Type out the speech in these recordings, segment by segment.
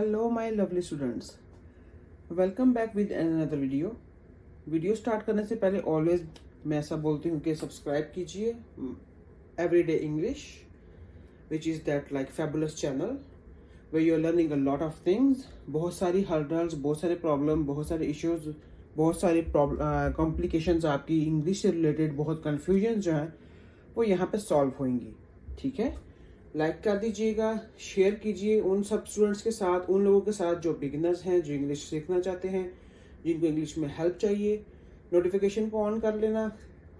Hello my lovely students, welcome back with another video start करने से पहले always मैं ऐसा बोलती हूँ कि सब्सक्राइब कीजिए everyday English, which is that like fabulous channel way you are learning a lot of things. बहुत सारी हर्डल्स, बहुत सारे प्रॉब्लम, बहुत सारे इश्यूज, बहुत सारी कॉम्प्लिकेशंस आपकी इंग्लिश से रिलेटेड, बहुत कन्फ्यूजन जो हैं वो यहाँ पे सॉल्व होंगी। ठीक है, लाइक कर दीजिएगा, शेयर कीजिए उन सब स्टूडेंट्स के साथ, उन लोगों के साथ जो बिगिनर्स हैं, जो इंग्लिश सीखना चाहते हैं, जिनको इंग्लिश में हेल्प चाहिए। नोटिफिकेशन को ऑन कर लेना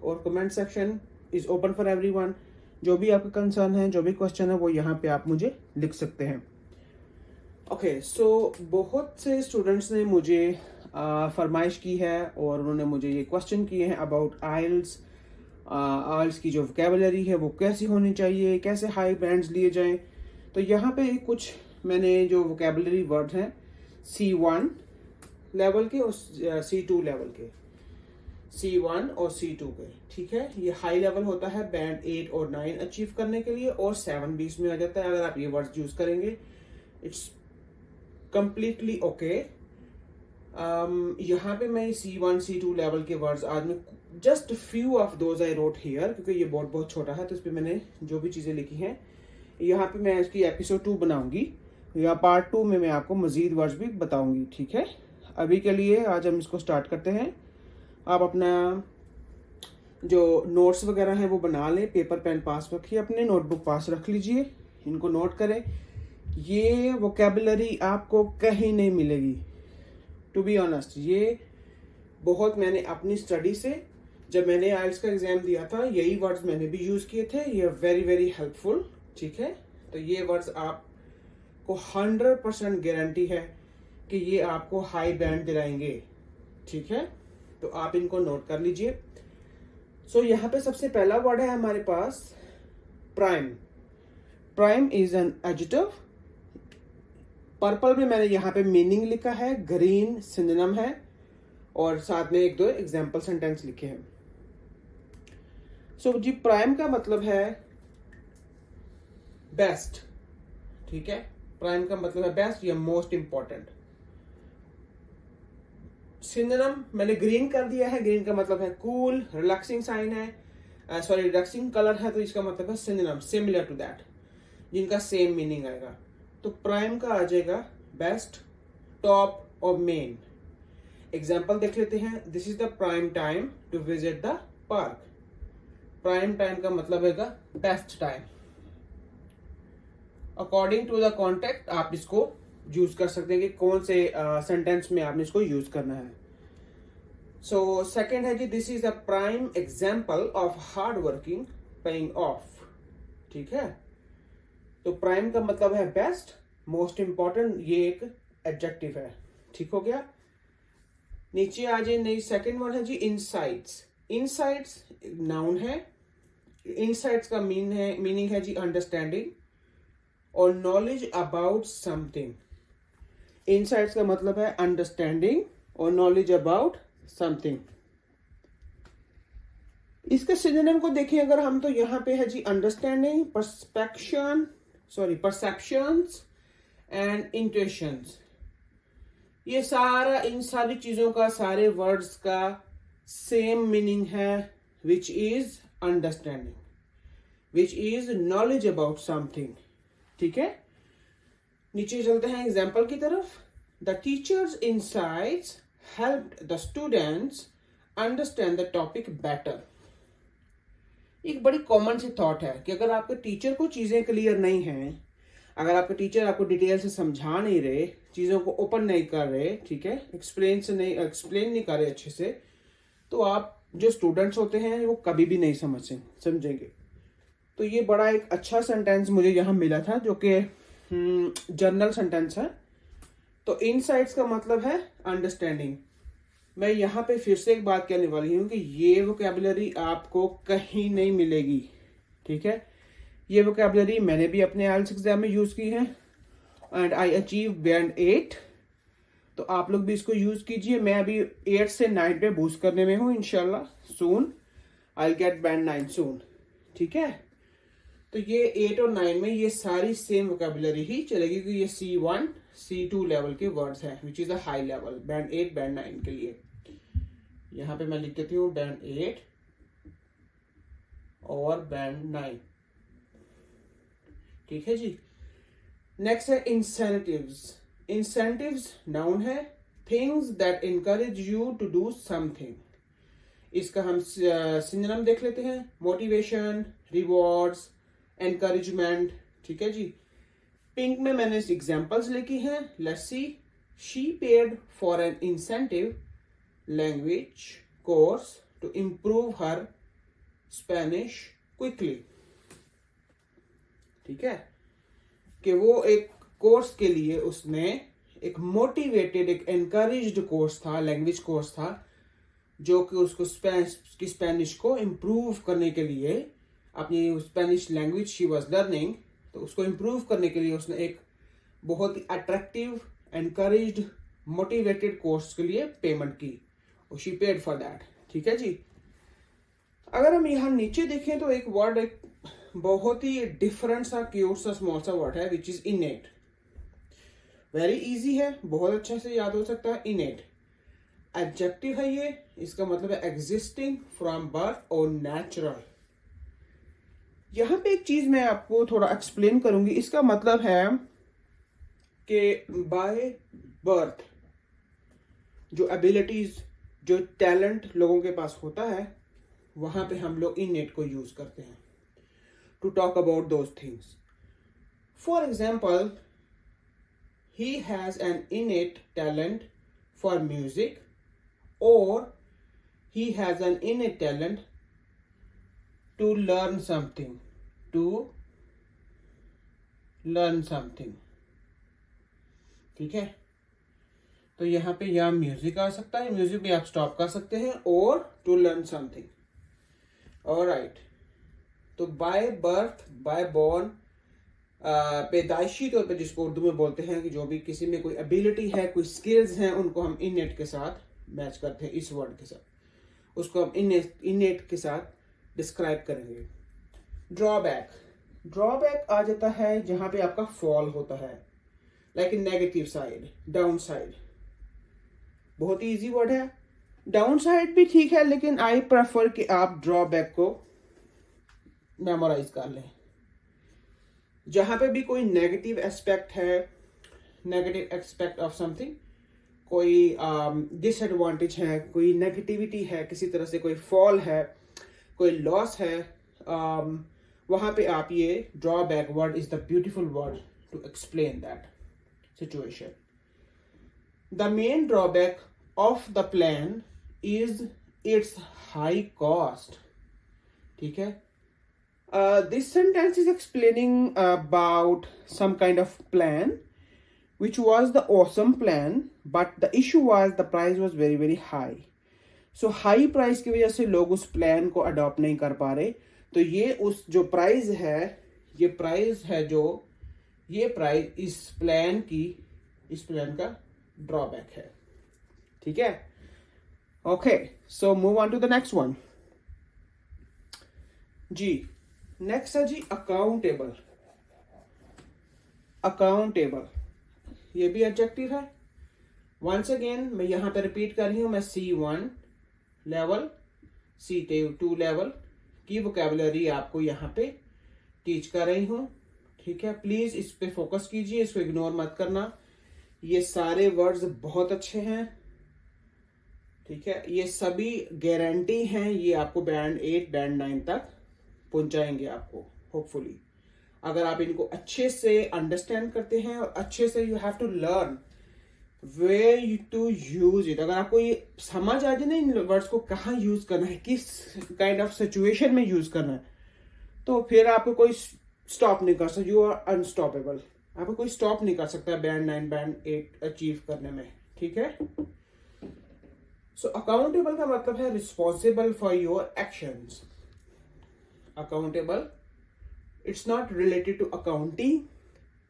और comment section is open for everyone. जो भी आपका कंसर्न है, जो भी क्वेश्चन है, वो यहाँ पे आप मुझे लिख सकते हैं। ओके, सो बहुत से स्टूडेंट्स ने मुझे फरमाइश की है और उन्होंने मुझे ये क्वेश्चन किए हैं अबाउट आइल्स। आइल्स की जो वोकैबुलरी है वो कैसी होनी चाहिए, कैसे हाई बैंड्स लिए जाएं। तो यहाँ पे कुछ मैंने जो वोकैबुलरी वर्ड हैं C1 लेवल के और C2 लेवल के, C1 और C2 के, ठीक है। ये हाई लेवल होता है बैंड 8 और 9 अचीव करने के लिए, और 7 बीच में आ जाता है। अगर आप ये वर्ड्स यूज करेंगे इट्स कंप्लीटली ओके। यहाँ पे मैं C1 C2 लेवल के वर्ड्स आज में just few of those I wrote here, क्योंकि ये बोर्ड बहुत छोटा है तो इस पर मैंने जो भी चीज़ें लिखी हैं यहाँ पे मैं इसकी एपिसोड 2 बनाऊंगी, या पार्ट 2 में मैं आपको मजीद वर्ड्स भी बताऊंगी। ठीक है, अभी के लिए आज हम इसको स्टार्ट करते हैं। आप अपना जो नोट्स वगैरह हैं वो बना लें, पेपर पेन पास रखिए, अपने नोटबुक पास रख लीजिए, इनको नोट करें। ये वोकैबुलरी आपको कहीं नहीं मिलेगी, टू बी ऑनेस्ट। ये बहुत मैंने अपनी स्टडी से, जब मैंने आइल्स का एग्जाम दिया था, यही वर्ड्स मैंने भी यूज किए थे। ये वेरी वेरी हेल्पफुल। ठीक है, तो ये वर्ड्स आपको 100% गारंटी है कि ये आपको हाई बैंड दिलाएंगे। ठीक है, तो आप इनको नोट कर लीजिए। सो यहाँ पे सबसे पहला वर्ड है हमारे पास prime. Prime is an adjective. Purple में मैंने यहाँ पे मीनिंग लिखा है, ग्रीन सिनोनिम है, और साथ में एक दो एग्जाम्पल सेंटेंस लिखे हैं। सो जी, प्राइम का मतलब है बेस्ट। ठीक है, प्राइम का मतलब है बेस्ट या मोस्ट इंपॉर्टेंट। सिनोनिम मैंने ग्रीन कर दिया है, ग्रीन का मतलब है कूल, रिलैक्सिंग साइन है, सॉरी रिलैक्सिंग कलर है, तो इसका मतलब है सिनोनिम, सिमिलर टू दैट, जिनका सेम मीनिंग आएगा। तो प्राइम का आ जाएगा बेस्ट, टॉप और मेन। एग्जाम्पल देख लेते हैं। This is the prime time to visit the park. Prime time का मतलब है best time. According to the context आप इसको यूज कर सकते हैं कि कौन से सेंटेंस में आपने इसको यूज करना है। सो सेकेंड है जी, this is the prime example of hard working paying off. ठीक है, तो प्राइम का मतलब है बेस्ट, मोस्ट इंपॉर्टेंट, ये एक एडजेक्टिव है। ठीक हो गया। नीचे आ जाए, नई सेकंड वर्ड है जी इनसाइट्स। इनसाइट्स नाउन है। इनसाइट्स का मीनिंग है जी अंडरस्टैंडिंग और नॉलेज अबाउट समथिंग। इनसाइट्स का मतलब है अंडरस्टैंडिंग और नॉलेज अबाउट समथिंग। इसके सिनोनिम को देखें अगर हम, तो यहाँ पे है जी अंडरस्टैंडिंग, परसेप्शंस एंड इंट्यूशंस। ये सारा, इन सारी चीजों का, सारे वर्ड्स का सेम मीनिंग है, which is understanding, which is knowledge about something. ठीक है, नीचे चलते हैं एग्जाम्पल की तरफ। The teachers insights helped the students understand the topic better. एक बड़ी कॉमन सी थॉट है कि अगर आपके टीचर को चीजें क्लियर नहीं हैं, अगर आपके टीचर आपको डिटेल से समझा नहीं रहे, चीजों को ओपन नहीं कर रहे, ठीक है, एक्सप्लेन नहीं कर रहे अच्छे से, तो आप जो स्टूडेंट्स होते हैं वो कभी भी नहीं समझेंगे। तो ये बड़ा एक अच्छा सेंटेंस मुझे यहाँ मिला था, जो कि जर्नल सेंटेंस है। तो इनसाइट्स का मतलब है अंडरस्टैंडिंग। मैं यहाँ पे फिर से एक बात कहने वाली हूँ कि ये वोकैबुलरी आपको कहीं नहीं मिलेगी। ठीक है, ये वोकैबुलरी मैंने भी अपने आइल्स एग्जाम में यूज की है एंड आई अचीव बैंड 8। तो आप लोग भी इसको यूज कीजिए। मैं अभी 8 से 9 पे बूस्ट करने में हूँ, इंशाल्लाह सून आई गेट बैंड 9 सून। ठीक है, तो ये 8 और 9 में ये सारी सेम वोकेबुलरी ही चलेगी, क्योंकि ये C1 C2 लेवल के वर्ड्स हैं, which is a high level, band 8 band 9 के लिए। यहाँ पे मैं लिख देती हूँ बैंड 8 और बैंड 9। ठीक है जी। नेक्स्ट है इंसेंटिव्स। इंसेंटिव्स नाउन है, things that encourage you to do something. इसका हम सिनोनिम देख लेते हैं, मोटिवेशन, रिवॉर्ड्स, एनकरेजमेंट। ठीक है जी। पिंक में मैंने एग्जांपल्स लिखी हैं। Let's see, she paid for an incentive language course to improve her Spanish quickly. ठीक है, कि वो एक कोर्स के लिए उसने एक मोटिवेटेड, एक एनकरेज्ड कोर्स था, लैंग्वेज कोर्स था, जो कि उसको स्पेनिश को इम्प्रूव करने के लिए, अपनी Spanish language she was learning, तो उसको इम्प्रूव करने के लिए उसने एक बहुत ही अट्रैक्टिव, एनकरेज्ड, मोटिवेटेड कोर्स के लिए पेमेंट की, और शी पेड फॉर दैट। ठीक है जी। अगर हम यहाँ नीचे देखें तो एक वर्ड, एक बहुत ही डिफरेंट सा, क्यूट सा, स्मॉल सा वर्ड है, विच इज इनेट। वेरी इजी है, बहुत अच्छे से याद हो सकता है। इनेट एडजेक्टिव है ये, इसका मतलब है एग्जिस्टिंग फ्रॉम बर्थ और नेचुरल। यहां पे एक चीज मैं आपको थोड़ा एक्सप्लेन करूंगी। इसका मतलब है कि बाय बर्थ जो एबिलिटीज, जो टैलेंट लोगों के पास होता है, वहां पे हम लोग इनेट को यूज करते हैं to talk about those things. For example, he has an innate talent for music, or he has an innate talent to learn something, ठीक है। तो यहाँ पे या म्यूजिक आ सकता है, म्यूजिक भी आप स्टॉप कर सकते हैं, और टू लर्न समथिंग। ऑलराइट, तो बाय बर्थ, बाय बॉर्न, पैदाइशी तौर पे जिसको उर्दू में बोलते हैं कि जो भी किसी में कोई एबिलिटी है, कोई स्किल्स हैं, उनको हम इनेट के साथ मैच करते हैं, इस वर्ड के साथ उसको हम इनेट के साथ डिस्क्राइब करेंगे। ड्रॉबैक आ जाता है जहां पे आपका फॉल होता है, like negative side, down side. बहुत ही इजी वर्ड है। डाउन साइड भी ठीक है, लेकिन आई प्रेफर कि आप ड्रॉबैक को मेमोराइज कर लें। जहां पे भी कोई नेगेटिव एस्पेक्ट है, नेगेटिव एस्पेक्ट ऑफ समथिंग, कोई डिसएडवांटेज है, कोई नेगेटिविटी है, किसी तरह से कोई फॉल है, कोई लॉस है, वहां पे आप ये drawback word is the beautiful word to explain that situation. The main drawback of the plan is its high cost. ठीक है। This sentence is explaining about some kind of plan, which was the awesome plan, but the issue was the price was very very high. So high price की वजह से लोग उस plan को adopt नहीं कर पा रहे। तो ये उस जो प्राइस है, ये प्राइस है जो, ये प्राइस इस प्लान का ड्रॉबैक है। ठीक है। Okay, so move on to the next one जी। नेक्स्ट है जी अकाउंटेबल। ये भी एडजेक्टिव है। वंस अगेन मैं यहां पे रिपीट कर रही हूं, मैं C1 लेवल, C2 लेवल की वोकेबुलरी आपको यहां पे टीच कर रही हूं। ठीक है, प्लीज इस पे फोकस कीजिए, इसको इग्नोर मत करना। ये सारे वर्ड्स बहुत अच्छे हैं। ठीक है, ये सभी गारंटी हैं, ये आपको बैंड 8 बैंड 9 तक पहुंचाएंगे आपको, होपफुली। अगर आप इनको अच्छे से अंडरस्टैंड करते हैं और अच्छे से, you have to learn where to use it. अगर आपको ये समझ आ जाए ना इन वर्ड्स को कहाँ यूज करना है, किस काइंड ऑफ सिचुएशन में यूज करना है, तो फिर आपको कोई स्टॉप नहीं कर सकता। You are unstoppable. आपको कोई स्टॉप नहीं कर सकता बैंड 9 बैंड 8 अचीव करने में। ठीक है। सो अकाउंटेबल का मतलब है responsible for your actions. Accountable, it's not related to accounting.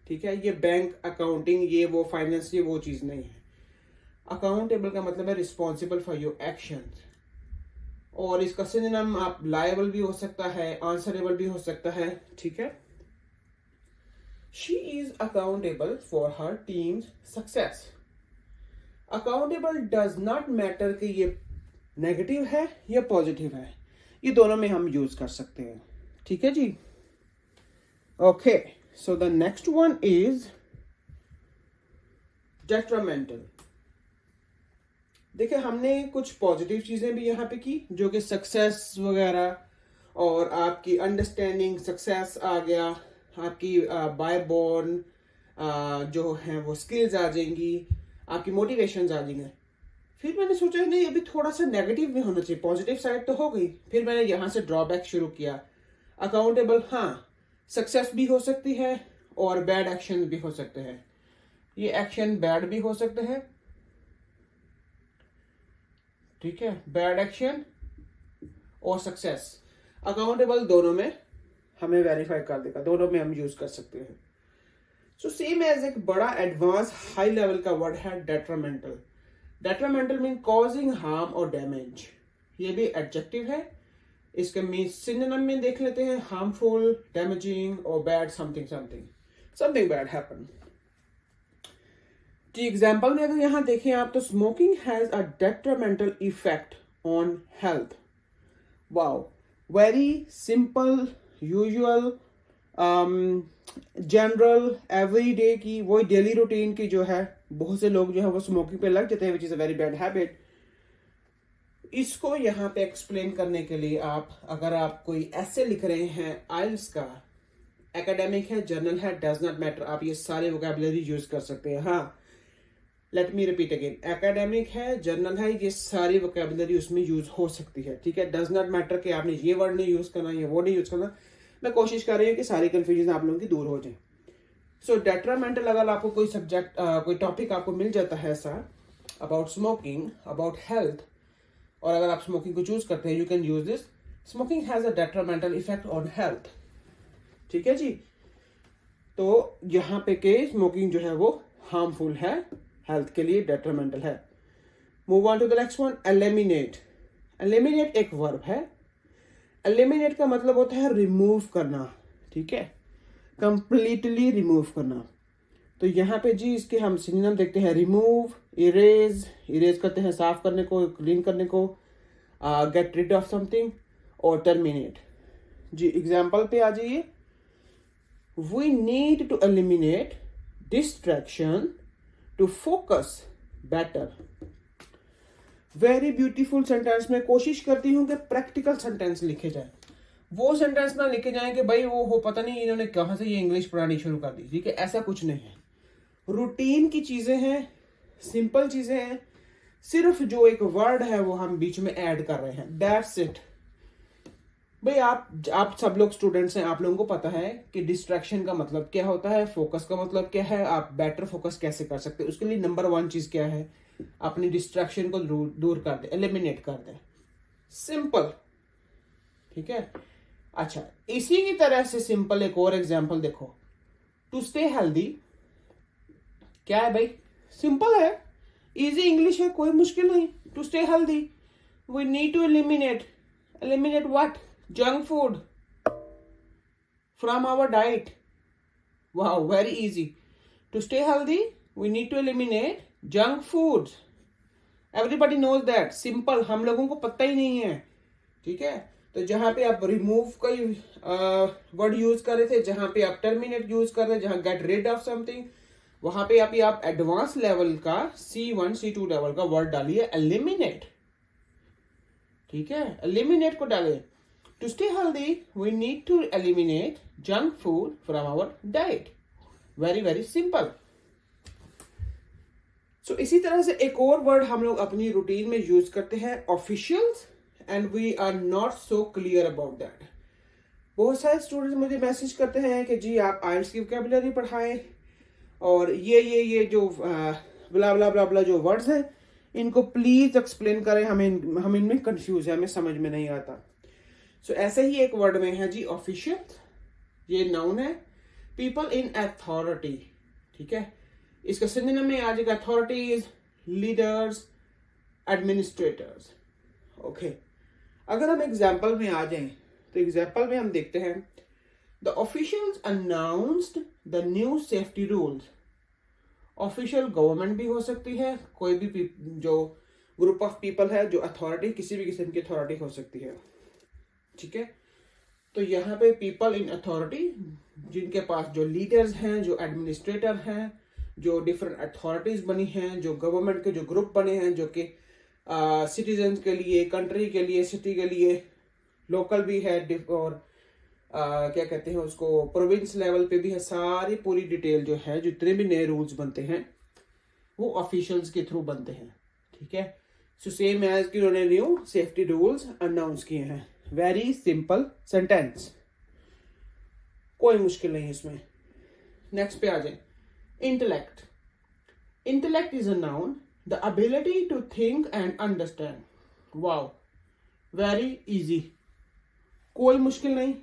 ठीक है, ये बैंक अकाउंटिंग, ये वो फाइनेंस, ये वो चीज नहीं है। अकाउंटेबल का मतलब है रिस्पॉन्सिबल फॉर योर एक्शंस। और इसका सिनोनिम आप लायबल भी हो सकता है, आंसरेबल भी हो सकता है, ठीक है। She is accountable for her teams success. Accountable does not matter कि ये नेगेटिव है या पॉजिटिव है, ये दोनों में हम यूज कर सकते हैं, ठीक है जी। Okay, so the next one is detrimental. देखिए हमने कुछ पॉजिटिव चीजें भी यहाँ पे की, जो कि सक्सेस वगैरह, और आपकी अंडरस्टैंडिंग सक्सेस आ गया, आपकी बाय बोर्न जो है वो स्किल्स आ जाएंगी, आपकी मोटिवेशंस आ जाएंगे। फिर मैंने सोचा नहीं, अभी थोड़ा सा नेगेटिव भी होना चाहिए, पॉजिटिव साइड तो हो गई। फिर मैंने यहाँ से ड्रॉबैक शुरू किया। अकाउंटेबल, हाँ सक्सेस भी हो सकती है और बैड एक्शन भी हो सकते हैं। ये एक्शन बैड भी हो सकते हैं, ठीक है, बैड एक्शन और सक्सेस। अकाउंटेबल दोनों में हमें वेरीफाई कर देगा, दोनों में हम यूज कर सकते हैं। सो सेम एज एक बड़ा एडवांस हाई लेवल का वर्ड है डेट्रामेंटल। डेट्रामेंटल मीन कॉजिंग हार्म और डैमेज। ये भी एडजेक्टिव है। इसके मीन सिनोनिम में देख लेते हैं, हार्मफुल, डैमेजिंग और bad, something something, something bad happen. जी एग्जाम्पल में अगर यहां देखें आप, तो smoking has a detrimental effect on health. Wow, very simple, usual, general, everyday की, वही डेली रूटीन की जो है, बहुत से लोग जो है वो स्मोकिंग पे लग जाते हैं, which is a very bad habit. इसको यहाँ पे एक्सप्लेन करने के लिए अगर आप कोई ऐसे लिख रहे हैं आइल्स का, एकेडमिक है, जर्नल है, डज नॉट मैटर, आप ये सारे वोकैबुलरी यूज कर सकते हैं। हाँ, let me repeat again, academic है, जर्नल है, ये सारी वोकैबुलरी उसमें यूज हो सकती है, ठीक है। डज नॉट मैटर कि आपने ये वर्ड नहीं यूज करना, ये वो नहीं यूज करना। मैं कोशिश कर रही हूँ कि सारी कंफ्यूजन आप लोगों की दूर हो जाए। सो डेट्रामेंटल, अगर आपको कोई सब्जेक्ट, कोई टॉपिक आपको मिल जाता है ऐसा अबाउट स्मोकिंग, अबाउट हेल्थ, और अगर आप स्मोकिंग को चूज करते हैं, you can use this, smoking has a detrimental effect on health, ठीक है जी। तो यहाँ पे के स्मोकिंग जो है वो हार्मफुल है, हेल्थ के लिए डेट्रामेंटल है। Move on to the next one, eliminate. Eliminate एक वर्ब है। एलिमिनेट का मतलब होता है रिमूव करना, ठीक है, कंप्लीटली रिमूव करना। तो यहाँ पे जी इसके हम सिनोनिम देखते हैं, रिमूव, इरेज, इरेज करते हैं साफ करने को, क्लीन करने को, गेट रिड ऑफ समथिंग, और टर्मिनेट। जी एग्जाम्पल पे आ जाइए। We need to eliminate distraction to focus better. Very beautiful sentence में कोशिश करती हूं कि प्रैक्टिकल सेंटेंस लिखे जाए, वो सेंटेंस ना लिखे जाए कि भाई वो पता नहीं इन्होंने कहां से ये इंग्लिश पढ़ानी शुरू कर दी, ठीक है, ऐसा कुछ नहीं है। रूटीन की चीजें हैं, सिंपल चीजें हैं, सिर्फ जो एक वर्ड है वो हम बीच में ऐड कर रहे हैं, दैट्स इट। भाई आप सब लोग स्टूडेंट्स हैं, आप लोगों को पता है कि डिस्ट्रैक्शन का मतलब क्या होता है, फोकस का मतलब क्या है, आप बेटर फोकस कैसे कर सकते हैं। उसके लिए नंबर 1 चीज क्या है, अपनी डिस्ट्रैक्शन को दूर कर दे, एलिमिनेट कर दे, सिंपल, ठीक है। अच्छा, इसी की तरह से सिंपल एक और एग्जांपल देखो, टू स्टे हेल्दी। क्या है भाई, सिंपल है, इजी इंग्लिश है, कोई मुश्किल नहीं। To stay healthy we need to eliminate what, junk food from our diet. Wow, very easy. To stay healthy we need to eliminate junk food. Everybody knows that, simple, हम लोगों को पता ही नहीं है, ठीक है। तो जहां पे आप रिमूव का वर्ड यूज कर रहे थे, जहां पे आप टर्मिनेट यूज कर रहे थे, जहां गेट रिड ऑफ समथिंग, वहां पे आप एडवांस लेवल का C1 C2 लेवल का वर्ड डालिए, एलिमिनेट, ठीक है, एलिमिनेट को डालिए। To stay healthy we need to eliminate junk food from our diet. Very very simple. So इसी तरह से एक और वर्ड हम लोग अपनी रूटीन में यूज करते हैं, officials, and we are not so clear about that. बहुत सारे स्टूडेंट्स मुझे मैसेज करते हैं कि जी आप आइल्स की वोकैबुलरी पढ़ाएं, और ये जो ब्ला ब्ला ब्ला ब्ला जो वर्ड्स हैं इनको प्लीज एक्सप्लेन करें, हम इनमें कंफ्यूज है, हमें समझ में नहीं आता। सो ऐसे ही एक वर्ड में है जी ऑफिशियल, ये नाउन है, पीपल इन अथॉरिटी, ठीक है। इसका सिनोनिम में आ जाएगा अथॉरिटीज, लीडर्स, एडमिनिस्ट्रेटर्स, ओके। अगर हम एग्जाम्पल में आ जाएं तो एग्जाम्पल में हम देखते हैं the officials announced the new safety rules. Official government भी हो सकती है, कोई भी जो ग्रुप ऑफ पीपल है, जो अथॉरिटी, किसी भी किस्म की अथॉरिटी हो सकती है। ठीक है, तो यहाँ पे पीपल इन अथॉरिटी, जिनके पास जो लीडर्स हैं, जो एडमिनिस्ट्रेटर हैं, जो डिफरेंट अथॉरिटीज बनी हैं, जो गवर्नमेंट के जो ग्रुप बने हैं, जो कि सिटीजन के लिए, कंट्री के लिए, सिटी के लिए, लोकल भी है और क्या कहते हैं उसको, प्रोविंस लेवल पे भी है। सारी पूरी डिटेल जो है, जितने भी नए रूल्स बनते हैं वो ऑफिशियल्स के थ्रू बनते हैं। ठीक है, सो सेम एज कि उन्होंने न्यू सेफ्टी रूल्स अनाउंस किए हैं। वेरी सिंपल सेंटेंस, कोई मुश्किल नहीं इसमें। नेक्स्ट पे आ जाए, intellect. Intellect is a noun, the ability to think and understand. Wow, very easy, कोई मुश्किल नहीं,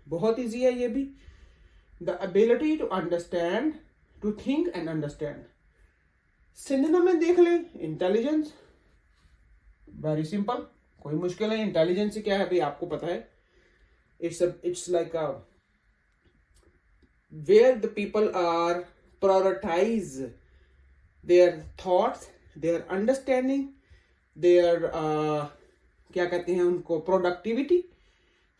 बहुत इजी है ये भी। The ability to understand, to think and understand. Synonym में देख ले, इंटेलिजेंस, वेरी सिंपल, कोई मुश्किल नहीं। इंटेलिजेंस क्या है भाई, आपको पता है, it's like a where the people are prioritize their thoughts, their understanding, their क्या कहते हैं उनको, प्रोडक्टिविटी।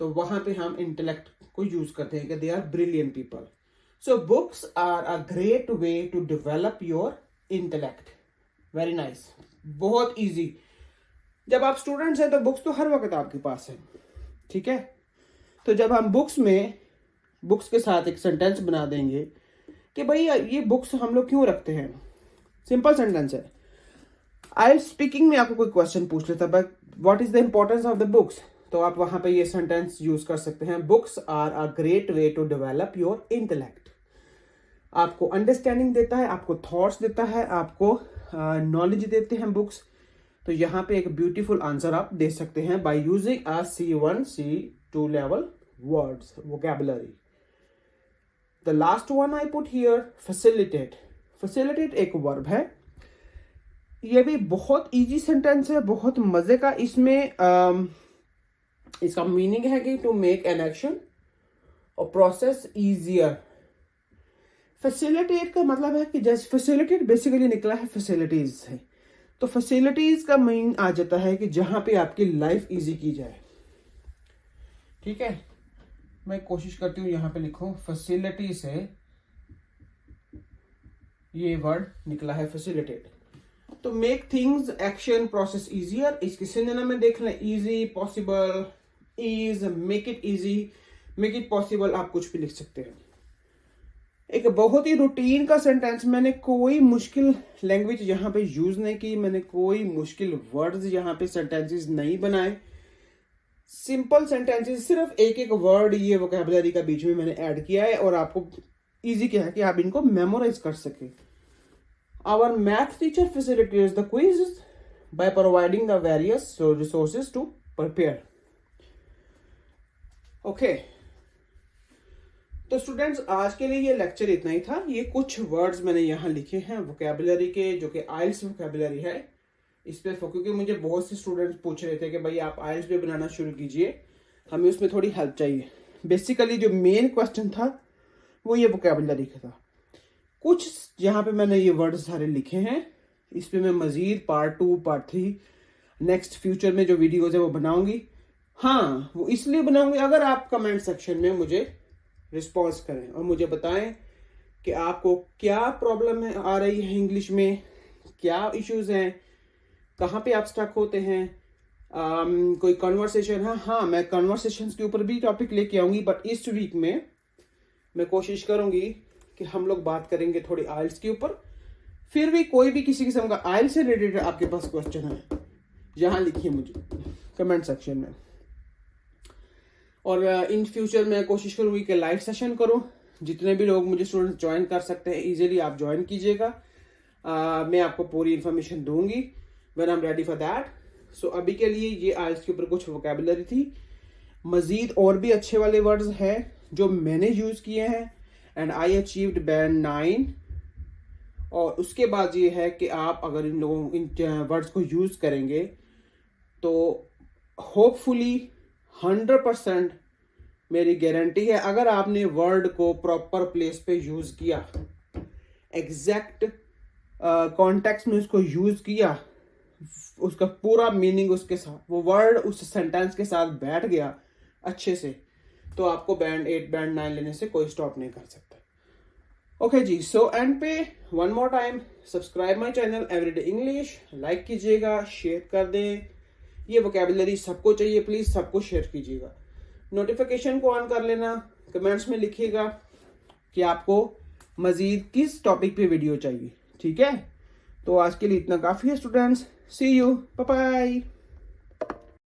तो वहां पे हम इंटेलेक्ट को यूज करते हैं कि they are brilliant people. So books are a great way to develop your intellect. Very nice, बहुत इजी। जब आप स्टूडेंट्स हैं तो बुक्स तो हर वक्त आपके पास है। ठीक है, तो जब हम बुक्स के साथ एक सेंटेंस बना देंगे कि भाई ये बुक्स हम लोग क्यों रखते हैं, सिंपल सेंटेंस है। आई स्पीकिंग में आपको कोई क्वेश्चन पूछ लेता है, what is the importance of the books, तो आप वहां पे ये सेंटेंस यूज कर सकते हैं, books are a great way to develop your intellect. आपको अंडरस्टैंडिंग देता है, आपको थॉट्स देता है, आपको नॉलेज देते हैं बुक्स। तो यहाँ पे एक ब्यूटीफुल आंसर आप दे सकते हैं by using a C1 C2 level words, vocabulary. The last one I put here, facilitate. Facilitate एक वर्ब है, ये भी बहुत इजी सेंटेंस है, बहुत मजे का। इसमें इसका मीनिंग है कि टू मेक एन एक्शन और प्रोसेस इजियर। फैसिलिटेट का मतलब है कि जैसे फैसिलिटेट बेसिकली निकला है फैसिलिटीज से, तो फैसिलिटीज का मीनिंग आ जाता है कि जहां पे आपकी लाइफ इजी की जाए। ठीक है, मैं कोशिश करती हूँ यहाँ पे लिखूं, फैसिलिटी से ये वर्ड निकला है फैसिलिटेट। तो make things, action, process easier. इसके सिनोनिम में देख लें, easy, possible, ease, make it easy, make it possible, आप कुछ भी लिख सकते हैं। एक बहुत ही रूटीन का सेंटेंस, मैंने कोई मुश्किल लैंग्वेज यहाँ पे यूज नहीं की, मैंने कोई मुश्किल वर्ड्स यहाँ पे सेंटेंसेस नहीं बनाए, सिंपल सेंटेंसेस, सिर्फ एक एक वर्ड ये वोकैबुलरी का बीच में मैंने ऐड किया है और आपको इजी किया है कि आप इनको मेमोराइज कर सके। Our math teacher facilitates the quiz by providing the various resources to prepare. Okay, तो स्टूडेंट्स आज के लिए ये लेक्चर इतना ही था। ये कुछ वर्ड्स मैंने यहाँ लिखे हैं वोकैबुलरी के, जो कि आइल्स वोकैबुलरी है। इस पे क्योंकि मुझे बहुत से स्टूडेंट्स पूछ रहे थे कि भाई आप आइल्स पे बनाना शुरू कीजिए, हमें उसमें थोड़ी हेल्प चाहिए। बेसिकली जो मेन क्वेश्चन था वो ये वोकैबुलरी का था। कुछ यहाँ पे मैंने ये वर्ड सारे लिखे हैं, इस पे मैं मजीद पार्ट 2, पार्ट 3 नेक्स्ट फ्यूचर में जो वीडियोज है वो बनाऊंगी। हाँ, वो इसलिए बनाऊंगी अगर आप कमेंट सेक्शन में मुझे रिस्पॉन्स करें और मुझे बताएं कि आपको क्या प्रॉब्लम है आ रही है इंग्लिश में, क्या इश्यूज हैं, कहाँ पे आप स्टक होते हैं, कोई कन्वर्सेशन है। हाँ, मैं कन्वर्सेशन के ऊपर भी टॉपिक लेके आऊंगी, बट इस वीक में मैं कोशिश करूंगी कि हम लोग बात करेंगे थोड़ी आइल्स के ऊपर। फिर भी कोई भी किसी किस्म का आइल्स से रिलेटेड आपके पास क्वेश्चन है, यहाँ लिखिए मुझे कमेंट सेक्शन में। और इन फ्यूचर मैं कोशिश करूंगी कि लाइव सेशन करूं, जितने भी लोग मुझे स्टूडेंट्स ज्वाइन कर सकते हैं इजीली आप ज्वाइन कीजिएगा। मैं आपको पूरी इन्फॉर्मेशन दूंगी when I am ready for that. So अभी के लिए ये आइल्स के ऊपर कुछ वोकैबुलरी थी। मजीद और भी अच्छे वाले वर्ड्स हैं जो मैंने यूज किए हैं एंड आई अचीव्ड बैंड 9। और उसके बाद ये है कि आप अगर इन वर्ड्स को यूज करेंगे तो होपफुली 100% मेरी गारंटी है, अगर आपने वर्ड को प्रॉपर प्लेस पे यूज किया, एग्जैक्ट कॉन्टेक्स्ट में उसको यूज किया, उसका पूरा मीनिंग उसके साथ, वो वर्ड उस सेंटेंस के साथ बैठ गया अच्छे से, तो आपको बैंड 8 बैंड 9 लेने से कोई स्टॉप नहीं कर सकता। ओके जी, सो एंड पे one more time subscribe my channel everyday English, like कीजिएगा, शेयर कर दें, ये वोकैबुलरी सबको चाहिए, प्लीज सबको शेयर कीजिएगा। नोटिफिकेशन को ऑन कर लेना, कमेंट्स में लिखिएगा कि आपको मजीद किस टॉपिक पे वीडियो चाहिए, ठीक है। तो आज के लिए इतना काफ़ी है students, see you, bye bye.